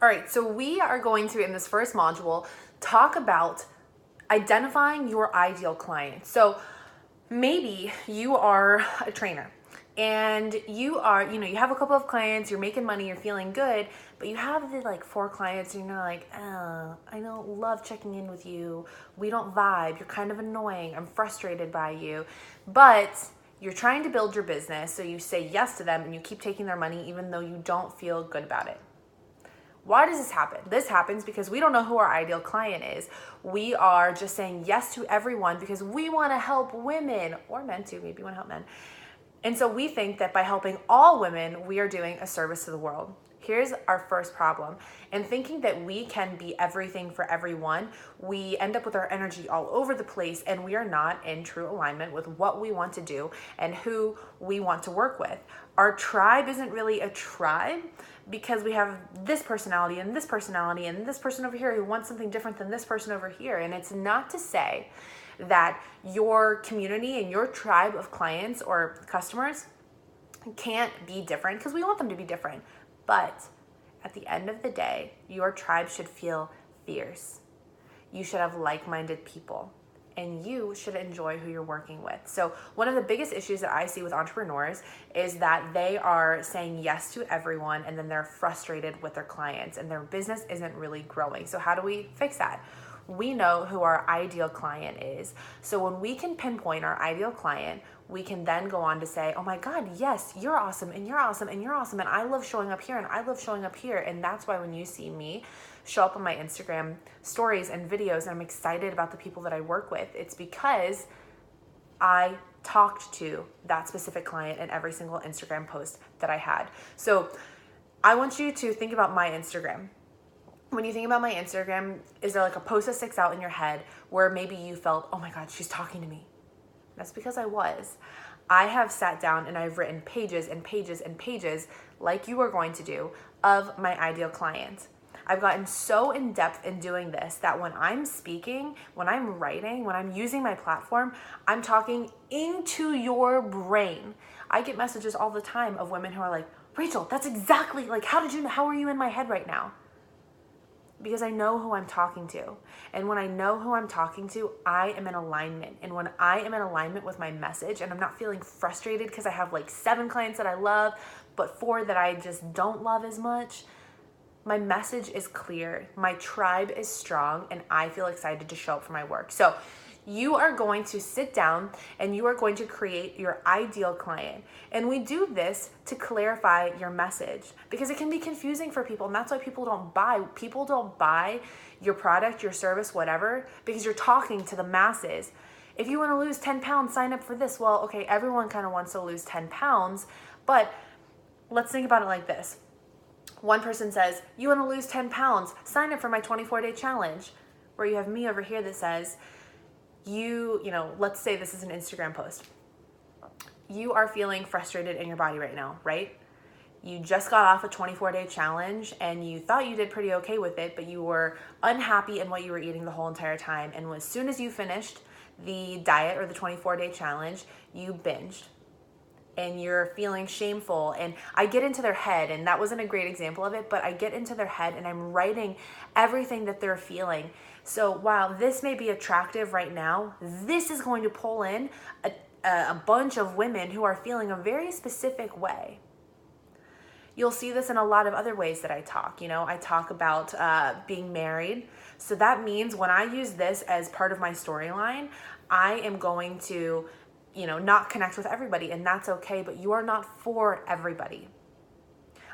All right, so we are going to, in this first module, talk about identifying your ideal client. So maybe you are a trainer and you have a couple of clients, you're making money, you're feeling good, but you have the like 4 clients and you're like, oh, I don't love checking in with you. We don't vibe. You're kind of annoying. I'm frustrated by you. But you're trying to build your business, so you say yes to them and you keep taking their money even though you don't feel good about it. Why does this happen? This happens because we don't know who our ideal client is. We are just saying yes to everyone because we want to help women, or men too, maybe you want to help men. And so we think that by helping all women, we are doing a service to the world. Here's our first problem. In thinking that we can be everything for everyone, we end up with our energy all over the place and we are not in true alignment with what we want to do and who we want to work with. Our tribe isn't really a tribe because we have this personality and this personality and this person over here who wants something different than this person over here. And it's not to say that your community and your tribe of clients or customers can't be different, because we want them to be different. But at the end of the day, your tribe should feel fierce. You should have like-minded people and you should enjoy who you're working with. So one of the biggest issues that I see with entrepreneurs is that they are saying yes to everyone and then they're frustrated with their clients and their business isn't really growing. So how do we fix that? We know who our ideal client is. So when we can pinpoint our ideal client, we can then go on to say, oh my God, yes, you're awesome and you're awesome and you're awesome. And I love showing up here and I love showing up here. And that's why when you see me show up on my Instagram stories and videos, and I'm excited about the people that I work with, it's because I talked to that specific client in every single Instagram post that I had. So I want you to think about my Instagram. When you think about my Instagram, is there like a post that sticks out in your head where maybe you felt, oh my God, she's talking to me? That's because I was. I have sat down and I've written pages and pages and pages, like you are going to do, of my ideal client. I've gotten so in depth in doing this that when I'm speaking, when I'm writing, when I'm using my platform, I'm talking into your brain. I get messages all the time of women who are like, Rachel, that's exactly like, how are you in my head right now? Because I know who I'm talking to. And when I know who I'm talking to, I am in alignment. And when I am in alignment with my message and I'm not feeling frustrated because I have like 7 clients that I love, but 4 that I just don't love as much, my message is clear, my tribe is strong, and I feel excited to show up for my work. So you are going to sit down and you are going to create your ideal client. And we do this to clarify your message because it can be confusing for people. And that's why people don't buy. People don't buy your product, your service, whatever, because you're talking to the masses. If you want to lose 10 pounds, sign up for this. Well, okay, everyone kind of wants to lose 10 pounds, but let's think about it like this. One person says, you want to lose 10 pounds, sign up for my 24-day challenge, where you have me over here that says, let's say this is an Instagram post. You are feeling frustrated in your body right now, right? You just got off a 24-day challenge and you thought you did pretty okay with it, but you were unhappy in what you were eating the whole entire time. And as soon as you finished the diet or the 24-day challenge, you binged. And you're feeling shameful. And I get into their head, and that wasn't a great example of it, but I get into their head and I'm writing everything that they're feeling. So while this may be attractive right now, this is going to pull in a bunch of women who are feeling a very specific way. You'll see this in a lot of other ways that I talk. I talk about being married. So that means when I use this as part of my storyline, I am going to not connect with everybody, and that's okay, but you are not for everybody.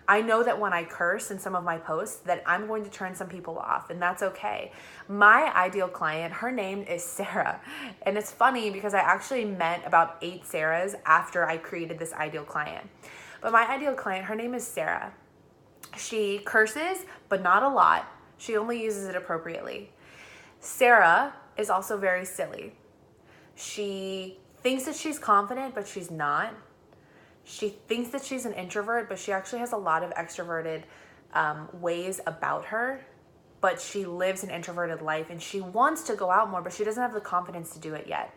I know that when I curse in some of my posts that I'm going to turn some people off, and that's okay. My ideal client, her name is Sarah. And it's funny because I actually met about 8 Sarahs after I created this ideal client. But my ideal client, her name is Sarah. She curses, but not a lot. She only uses it appropriately. Sarah is also very silly. She thinks that she's confident, but she's not. She thinks that she's an introvert, but she actually has a lot of extroverted ways about her. But she lives an introverted life and she wants to go out more, but she doesn't have the confidence to do it yet.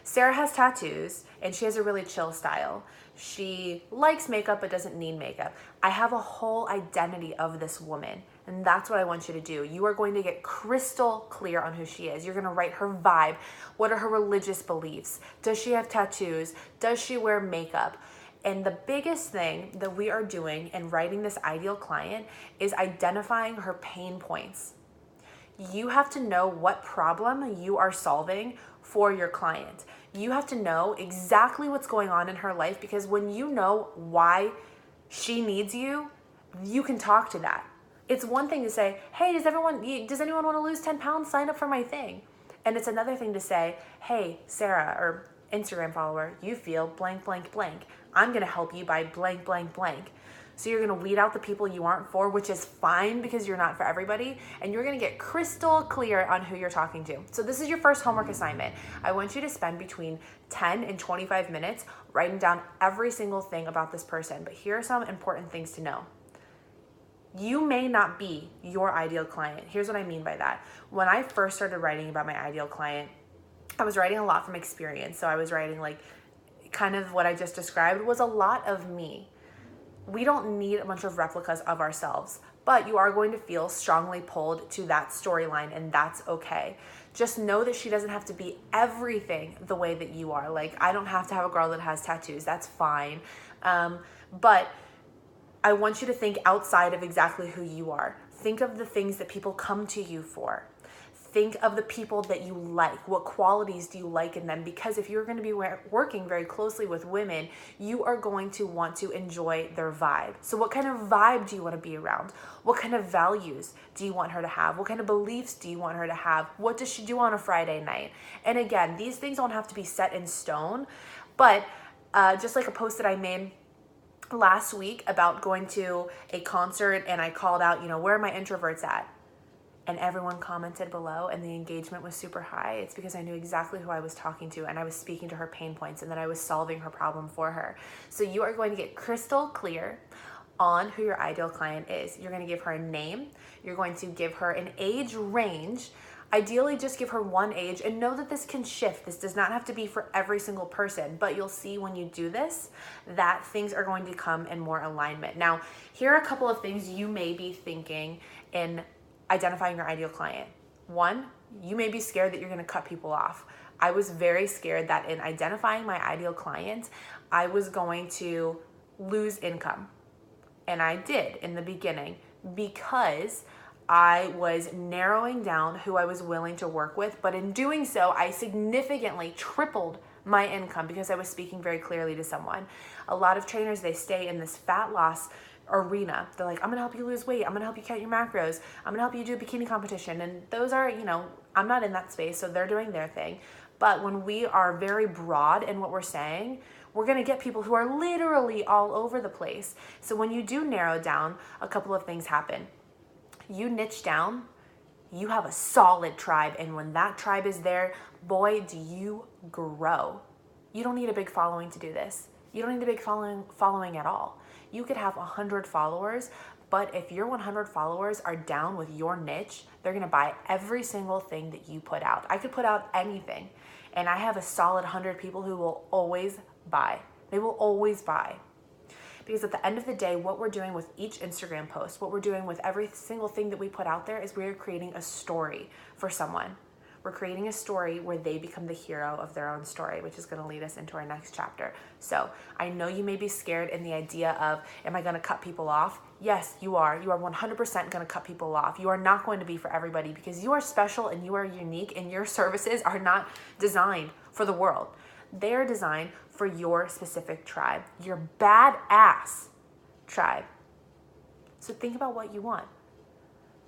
Sarah has tattoos and she has a really chill style. She likes makeup but doesn't need makeup. I have a whole identity of this woman, and that's what I want you to do. You are going to get crystal clear on who she is. You're going to write her vibe. What are her religious beliefs? Does she have tattoos? Does she wear makeup? And the biggest thing that we are doing in writing this ideal client is identifying her pain points. You have to know what problem you are solving for your client. You have to know exactly what's going on in her life, because when you know why she needs you, you can talk to that. It's one thing to say, hey, does anyone want to lose 10 pounds? Sign up for my thing. And it's another thing to say, hey, Sarah, or Instagram follower, you feel blank, blank, blank. I'm going to help you by blank, blank, blank. So you're going to weed out the people you aren't for, which is fine because you're not for everybody. And you're going to get crystal clear on who you're talking to. So this is your first homework assignment. I want you to spend between 10 and 25 minutes writing down every single thing about this person. But here are some important things to know. You may not be your ideal client. Here's what I mean by that. When I first started writing about my ideal client, I was writing a lot from experience. So I was writing like kind of what I just described was a lot of me. We don't need a bunch of replicas of ourselves, but you are going to feel strongly pulled to that storyline, and that's okay. Just know that she doesn't have to be everything the way that you are. Like, I don't have to have a girl that has tattoos. That's fine. But I want you to think outside of exactly who you are. Think of the things that people come to you for. Think of the people that you like. What qualities do you like in them? Because if you're going to be working very closely with women, you are going to want to enjoy their vibe. So what kind of vibe do you want to be around? What kind of values do you want her to have? What kind of beliefs do you want her to have? What does she do on a Friday night? And again, these things don't have to be set in stone, but just like a post that I made last week about going to a concert, and I called out, where are my introverts at? And everyone commented below and the engagement was super high. It's because I knew exactly who I was talking to, and I was speaking to her pain points, and that I was solving her problem for her. So you are going to get crystal clear on who your ideal client is. You're going to give her a name. You're going to give her an age range. Ideally, just give her one age, and know that this can shift. This does not have to be for every single person, but you'll see when you do this that things are going to come in more alignment. Now, here are a couple of things you may be thinking in identifying your ideal client. One, you may be scared that you're going to cut people off. I was very scared that in identifying my ideal client, I was going to lose income. And I did in the beginning because I was narrowing down who I was willing to work with. But in doing so, I significantly tripled my income because I was speaking very clearly to someone. A lot of trainers, they stay in this fat loss arena. They're like, I'm gonna help you lose weight. I'm gonna help you count your macros. I'm gonna help you do a bikini competition. And those are, I'm not in that space, so they're doing their thing. But when we are very broad in what we're saying, we're gonna get people who are literally all over the place. So when you do narrow down, a couple of things happen. You niche down, you have a solid tribe. And when that tribe is there, boy, do you grow. You don't need a big following to do this. You don't need a big following at all. You could have 100 followers, but if your 100 followers are down with your niche, they're gonna buy every single thing that you put out. I could put out anything, and I have a solid 100 people who will always buy. They will always buy. Because at the end of the day, what we're doing with each Instagram post, what we're doing with every single thing that we put out there is we're creating a story for someone. We're creating a story where they become the hero of their own story, which is going to lead us into our next chapter. So I know you may be scared in the idea of, am I going to cut people off? Yes, you are. You are 100% going to cut people off. You are not going to be for everybody because you are special and you are unique, and your services are not designed for the world. They are designed for your specific tribe, your badass tribe. So think about what you want.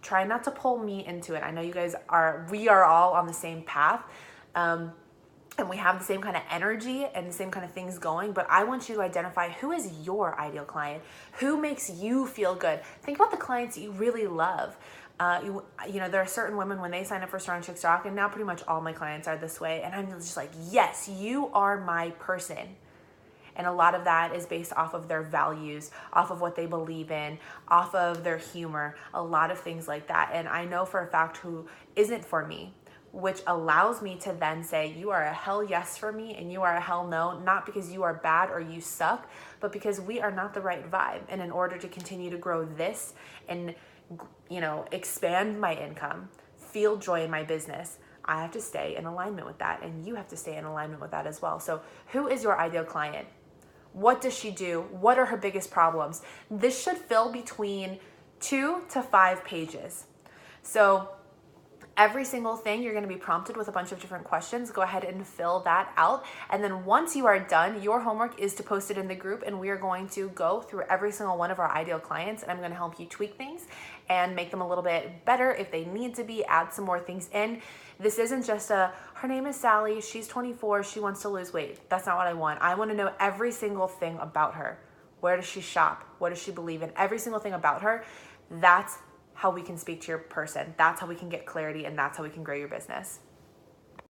Try not to pull me into it. I know we are all on the same path, and we have the same kind of energy and the same kind of things going, but I want you to identify who is your ideal client, who makes you feel good. Think about the clients that you really love. There are certain women when they sign up for Strong Chicks Rock, and now pretty much all my clients are this way, and I'm just like, yes, you are my person. And a lot of that is based off of their values, off of what they believe in, off of their humor, a lot of things like that. And I know for a fact who isn't for me which allows me to then say, you are a hell yes for me and you are a hell no, not because you are bad or you suck, but because we are not the right vibe. And in order to continue to grow this and, expand my income, feel joy in my business, I have to stay in alignment with that, and you have to stay in alignment with that as well. So who is your ideal client? What does she do? What are her biggest problems? This should fill between 2 to 5 pages. So every single thing, you're going to be prompted with a bunch of different questions. Go ahead and fill that out. And then once you are done, your homework is to post it in the group, and we are going to go through every single one of our ideal clients, and I'm going to help you tweak things and make them a little bit better if they need to be, add some more things in. This isn't just her name is Sally, she's 24, she wants to lose weight. That's not what I want. I want to know every single thing about her. Where does she shop? What does she believe in? Every single thing about her. That's how we can speak to your person. That's how we can get clarity, and that's how we can grow your business.